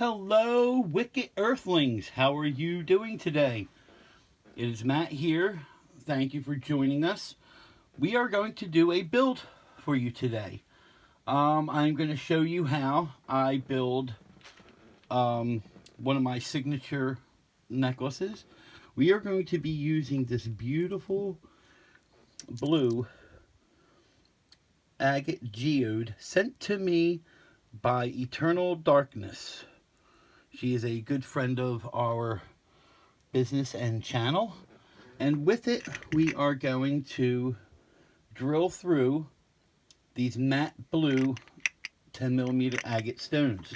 Hello, wicked earthlings. How are you doing today? It is Matt here. Thank you for joining us. We are going to do a build for you today. I'm going to show you how I build one of my signature necklaces. We are going to be using this beautiful blue agate geode sent to me by Eternal Darkness. She is a good friend of our business and channel. And with it, we are going to drill through these matte blue 10mm agate stones.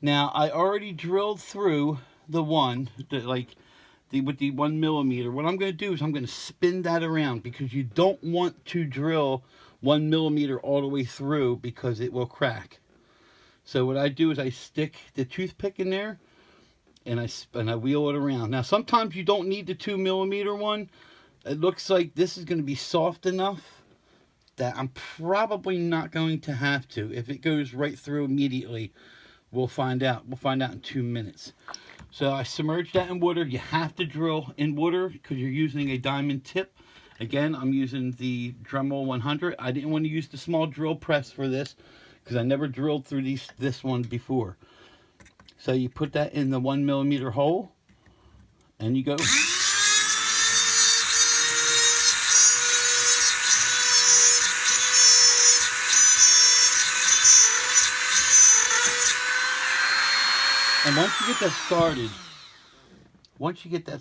Now, I already drilled through the one, with the 1mm. What I'm going to do is I'm going to spin that around because you don't want to drill 1mm all the way through because it will crack. So what I do is I stick the toothpick in there and I wheel it around. Now sometimes you don't need the 2mm one. It looks like this is going to be soft enough that I'm probably not going to have to. If it goes right through immediately, we'll find out. We'll find out in 2 minutes. So I submerge that in water. You have to drill in water because you're using a diamond tip. Again, I'm using the Dremel 100. I didn't want to use the small drill press for this because I never drilled through this one before. So you put that in the 1mm hole and you go. And once you get that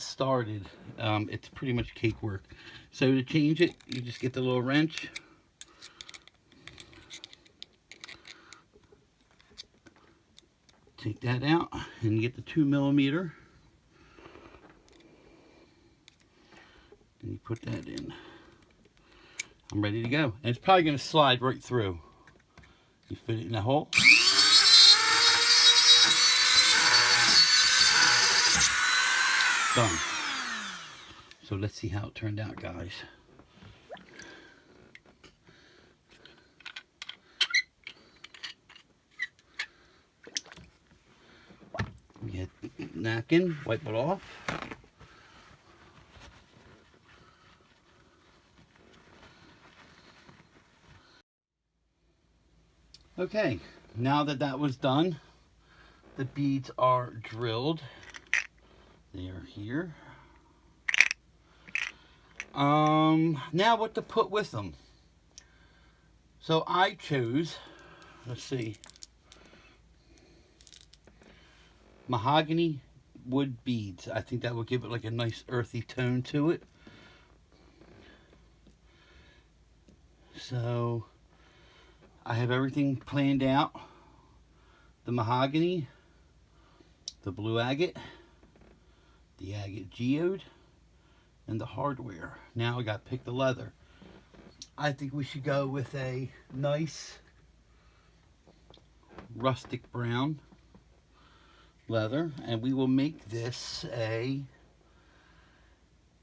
started, it's pretty much cake work. So to change it, you just get the little wrench. Take that out and get the 2mm. And you put that in. I'm ready to go. And it's probably going to slide right through. You fit it in the hole. Done. So let's see how it turned out, guys. Get napkin, wipe it off. Okay, now that that was done, the beads are drilled. They are here. Now what to put with them. So I chose, let's see, mahogany wood beads. I think that will give it like a nice earthy tone to it. So I have everything planned out. The mahogany, the blue agate, the agate geode, and the hardware. Now I got to pick the leather. I think we should go with a nice rustic brown leather, and we will make this a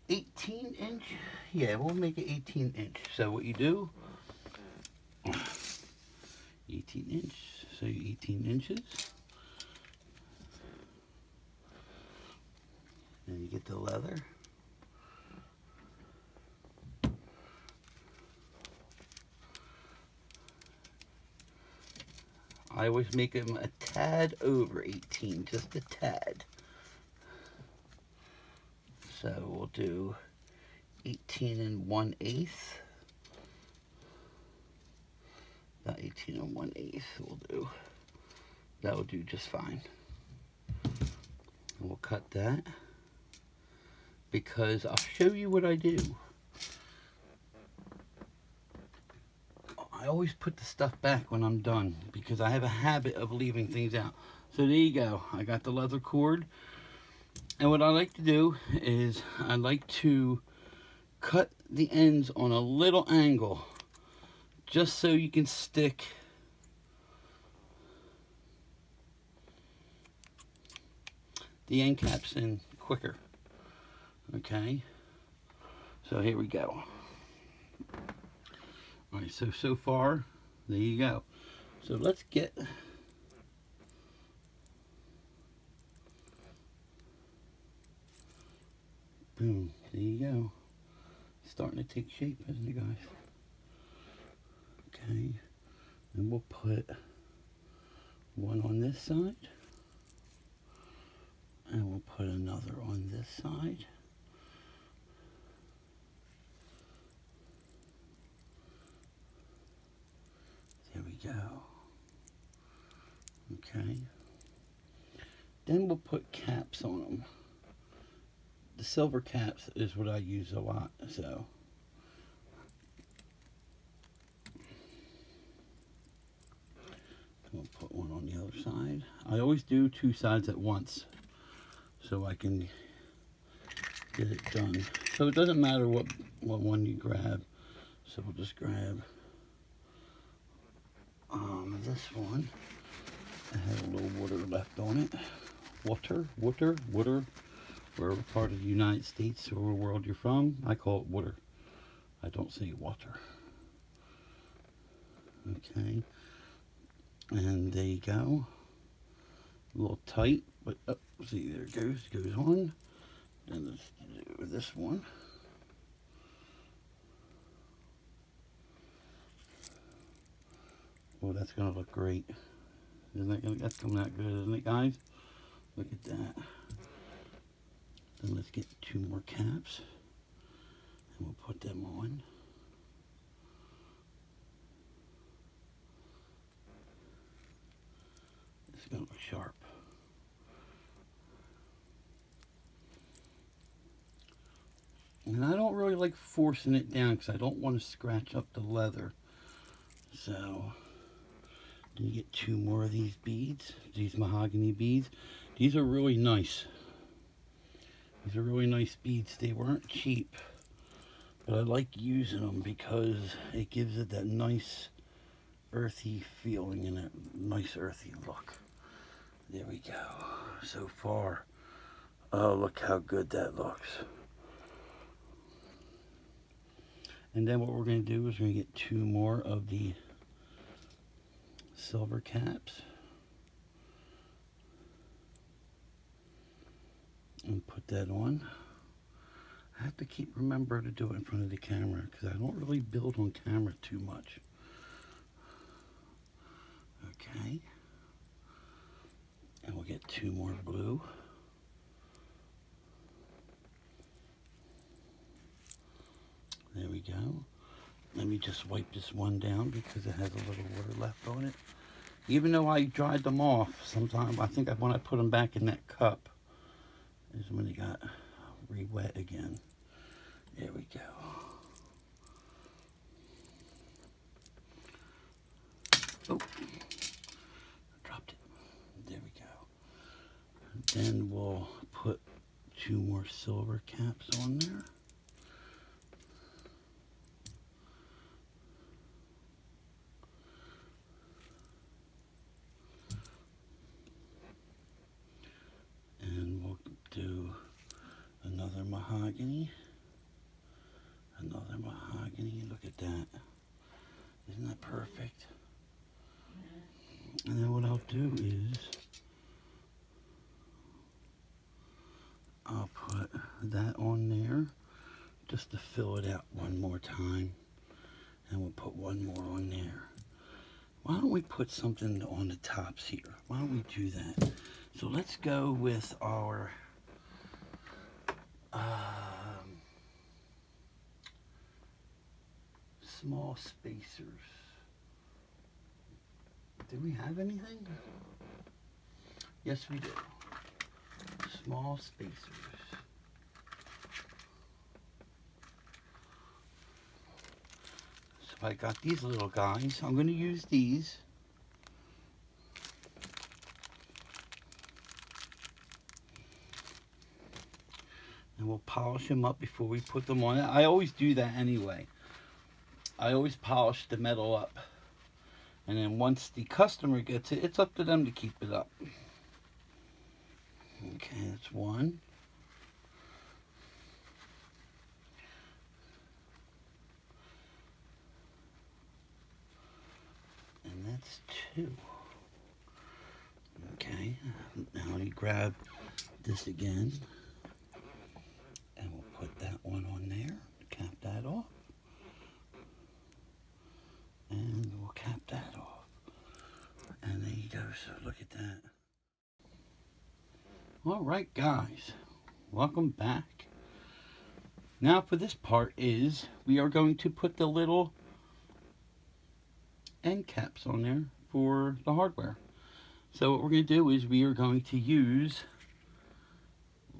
18-inch. Yeah, we'll make it 18-inch. So what you do, 18-inch, so 18 inches. Then you get the leather. I always make them a tad over 18, just a tad. So we'll do 18 1/8. About 18 1/8 we'll do. That will do just fine. And we'll cut that because I'll show you what I do. I always put the stuff back when I'm done because I have a habit of leaving things out. So there you go. I got the leather cord. And what I like to do is I like to cut the ends on a little angle just so you can stick the end caps in quicker. Okay. So here we go. All right, so far, there you go. So let's get Boom. There you go. Starting to take shape, isn't it, guys? Okay. And we'll put one on this side. And we'll put another on this side. There we go. Okay. Then we'll put caps on them. The silver caps is what I use a lot, so. We'll put one on the other side. I always do two sides at once so I can get it done. So it doesn't matter what one you grab. So we'll just grab this one. I have a little water left on it. Water. Wherever part of the United States or world you're from, I call it water. I don't say water. Okay. And there you go. A little tight, but see, there it goes. It goes on. Then let's do this one. Oh, that's gonna look great. That's coming out good, isn't it, guys? Look at that. Then let's get two more caps, and we'll put them on. It's gonna look sharp. And I don't really like forcing it down because I don't want to scratch up the leather. So you get two more of these beads, these mahogany beads. These are really nice. These are really nice beads. They weren't cheap, but I like using them because it gives it that nice earthy feeling and a nice earthy look. There we go. So far, oh, look how good that looks. And then what we're going to do is we're going to get two more of the silver caps and put that on. I have to remember to do it in front of the camera because I don't really build on camera too much. Okay. And we'll get two more blue. There we go. Let me just wipe this one down because it has a little water left on it. Even though I dried them off, sometimes I think when I put them back in that cup is when they got re-wet again. There we go. Oh, I dropped it. There we go. Then we'll put two more silver caps on there. Do another mahogany, look at that, isn't that perfect? And then what I'll do is I'll put that on there just to fill it out one more time, and we'll put one more on there. Why don't we put something on the tops here? Why don't we do that? So let's go with our small spacers. Do we have anything? Yes, we do. Small spacers. So I got these little guys. I'm going to use these. And we'll polish them up before we put them on. I always do that anyway. I always polish the metal up. And then once the customer gets it, it's up to them to keep it up. Okay, that's one. And that's two. Okay, now you grab this again. And we'll So look at that. All right, guys, welcome back. Now for this part is we are going to put the little end caps on there for the hardware. So what we're going to do is we are going to use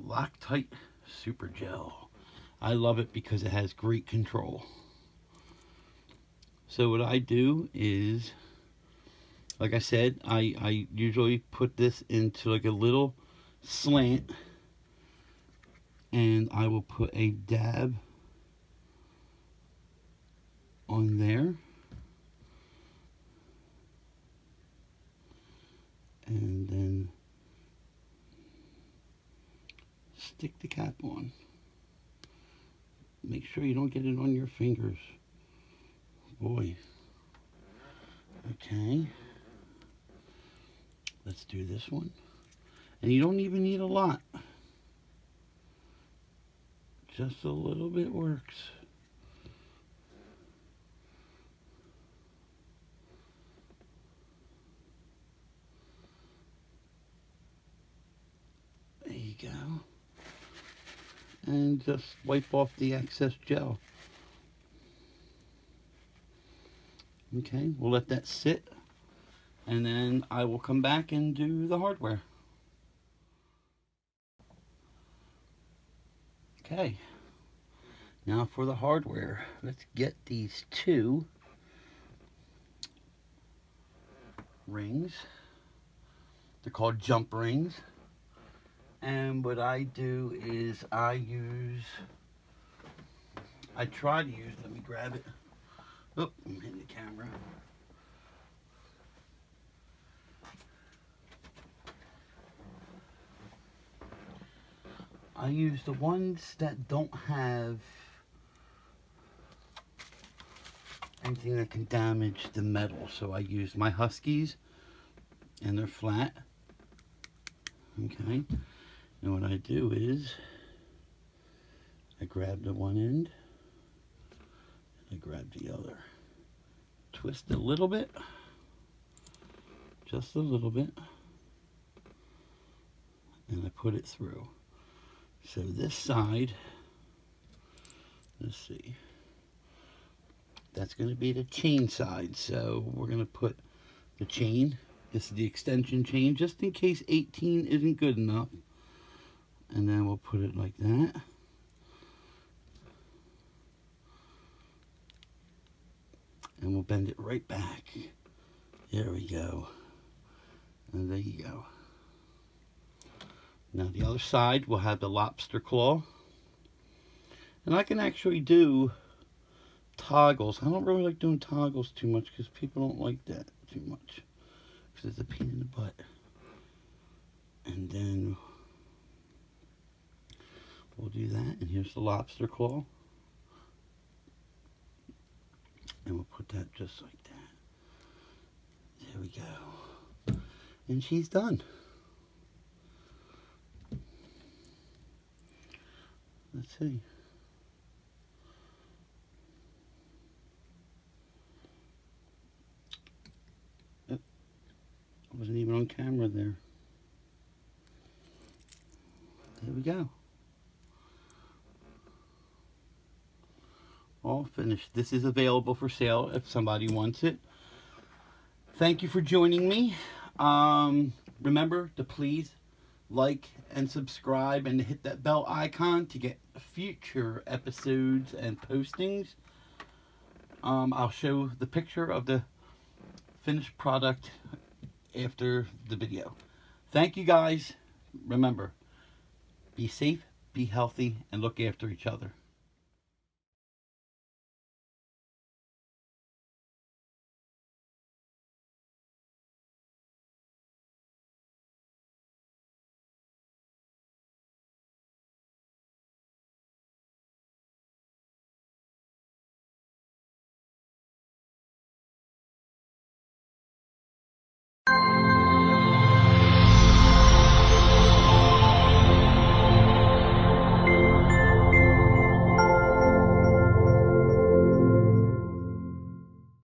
Loctite Super Gel. I love it because it has great control. So what I do is, like I said, I usually put this into like a little slant, and I will put a dab on there, and then stick the cap on. Make sure you don't get it on your fingers. Boy. Okay. Let's do this one. And you don't even need a lot. Just a little bit works. There you go. And just wipe off the excess gel. Okay, we'll let that sit, and then I will come back and do the hardware. Okay, now for the hardware. Let's get these two rings. They're called jump rings. And what I do is I try to use, let me grab it. Oh, I'm hitting the camera. I use the ones that don't have anything that can damage the metal. So I use my Huskies, and they're flat. Okay. And what I do is I grab the one end, and I grab the other. Twist a little bit, just a little bit, and I put it through. So this side, let's see, that's going to be the chain side. So we're going to put the chain, this is the extension chain, just in case 18 isn't good enough. And then we'll put it like that. And we'll bend it right back. There we go. And there you go. Now the other side will have the lobster claw. And I can actually do toggles. I don't really like doing toggles too much because people don't like that too much, because it's a pain in the butt. And then we'll do that, and here's the lobster claw. And we'll put that just like that. There we go. And she's done. Let's see. Oh, I wasn't even on camera there. There we go. All finished. This is available for sale if somebody wants it. Thank you for joining me. Remember to please like and subscribe and hit that bell icon to get future episodes and postings. I'll show the picture of the finished product after the video. Thank you guys. Remember, be safe, be healthy, and look after each other.